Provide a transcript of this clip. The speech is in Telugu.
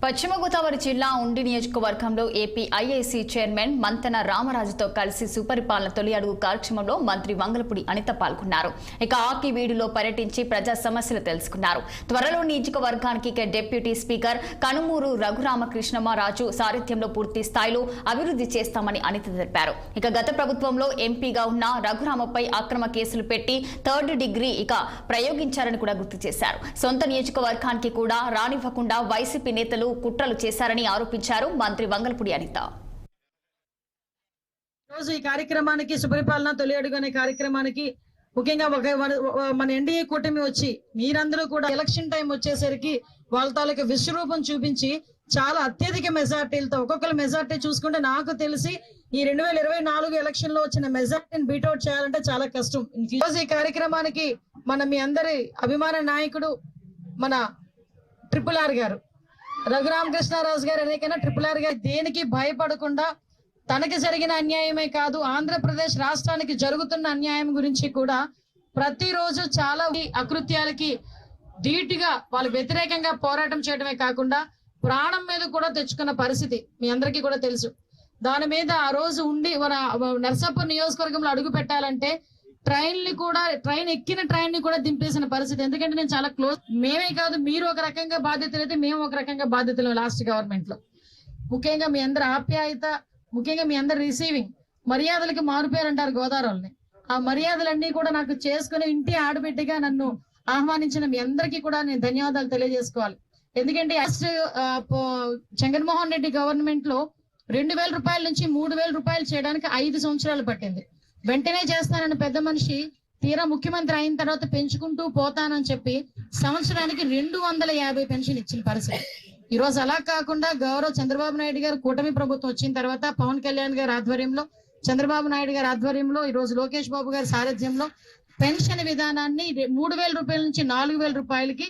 పశ్చిమ గోదావరి జిల్లా ఉండి నియోజకవర్గంలో ఏపీ ఐఏసీ చైర్మన్ మంతన రామరాజుతో కలిసి సుపరిపాలన తొలి అడుగు కార్యక్రమంలో మంత్రి వంగలపూడి అనిత పాల్గొన్నారు. ఇక ఆకివీడులో పర్యటించి ప్రజా సమస్యలు తెలుసుకున్నారు. త్వరలో నియోజకవర్గానికి డిప్యూటీ స్పీకర్ కనుమూరు రఘురామకృష్ణమారాజు సారథ్యంలో పూర్తి స్థాయిలో అభివృద్ధి చేస్తామని అనిత తెలిపారు. ఇక గత ప్రభుత్వంలో ఎంపీగా ఉన్న రఘురామపై అక్రమ కేసులు పెట్టి థర్డ్ డిగ్రీ ప్రయోగించారని కూడా గుర్తు చేశారు. సొంత నియోజకవర్గానికి కూడా రానివ్వకుండా వైసీపీ నేతలు కుట్రలు చేశారని ఆరోపించారు మంత్రి వంగలపూడి అనిత. రోజు ఈ కార్యక్రమానికి సుపరిపాలన తొలి అడుగు అనే కార్యక్రమానికి ముఖ్యంగా మన ఎన్డీఏ కూటమి వచ్చి మీరందరూ కూడా ఎలక్షన్ టైం వచ్చేసరికి వాళ్ళ తాలూకు విశ్వరూపం చూపించి చాలా అత్యధిక మెజార్టీలతో ఒక్కొక్కరు మెజార్టీ చూసుకుంటే నాకు తెలిసి ఈ 2024 ఎలక్షన్ లో వచ్చిన మెజార్టీని బీట్అవుట్ చేయాలంటే చాలా కష్టం. ఈ కార్యక్రమానికి మీ అందరి అభిమాన నాయకుడు మన RRR గారు రఘురామకృష్ణరాజు గారు అనేకైనా RRR గారు దేనికి భయపడకుండా తనకి జరిగిన అన్యాయమే కాదు ఆంధ్రప్రదేశ్ రాష్ట్రానికి జరుగుతున్న అన్యాయం గురించి కూడా ప్రతిరోజు చాలా అకృత్యాలకి ధీటుగా వాళ్ళ వ్యతిరేకంగా పోరాటం చేయడమే కాకుండా ప్రాణం మీద కూడా తెచ్చుకున్న పరిస్థితి మీ అందరికీ కూడా తెలుసు. దాని మీద ఆ రోజు ఉండి మన నర్సాపూర్ నియోజకవర్గంలో అడుగు పెట్టాలంటే ట్రైన్ ఎక్కిన ట్రైన్ ని కూడా దింపేసిన పరిస్థితి. ఎందుకంటే నేను చాలా క్లోజ్, మేమే కాదు మీరు ఒక రకంగా బాధ్యతలు అయితే మేము ఒక రకంగా బాధ్యతలు లాస్ట్ గవర్నమెంట్ లో. ముఖ్యంగా మీ అందరి ఆప్యాయత, ముఖ్యంగా మీ అందరి రిసీవింగ్ మర్యాదలకి మారుపేరు అంటారు గోదావరిని. ఆ మర్యాదలన్నీ కూడా నాకు చేసుకుని ఇంటి ఆడబిడ్డగా నన్ను ఆహ్వానించిన మీ అందరికీ కూడా నేను ధన్యవాదాలు తెలియజేసుకోవాలి. ఎందుకంటే జగన్మోహన్ రెడ్డి గవర్నమెంట్ లో 2,000 రూపాయల నుంచి 3,000 రూపాయలు చేయడానికి 5 సంవత్సరాలు పట్టింది. వెంటనే చేస్తానన్న పెద్ద మనిషి తీరా ముఖ్యమంత్రి అయిన తర్వాత పెంచుకుంటూ పోతానని చెప్పి సంవత్సరానికి 250 పెన్షన్ ఇచ్చిన పరిస్థితి. ఈ రోజు అలా కాకుండా గౌరవ చంద్రబాబు నాయుడు గారు కూటమి ప్రభుత్వం వచ్చిన తర్వాత పవన్ కళ్యాణ్ గారి ఆధ్వర్యంలో, చంద్రబాబు నాయుడు గారి ఆధ్వర్యంలో, ఈ రోజు లోకేష్ బాబు గారి సారథ్యంలో పెన్షన్ విధానాన్ని 3,000 రూపాయల నుంచి 4,000 రూపాయలకి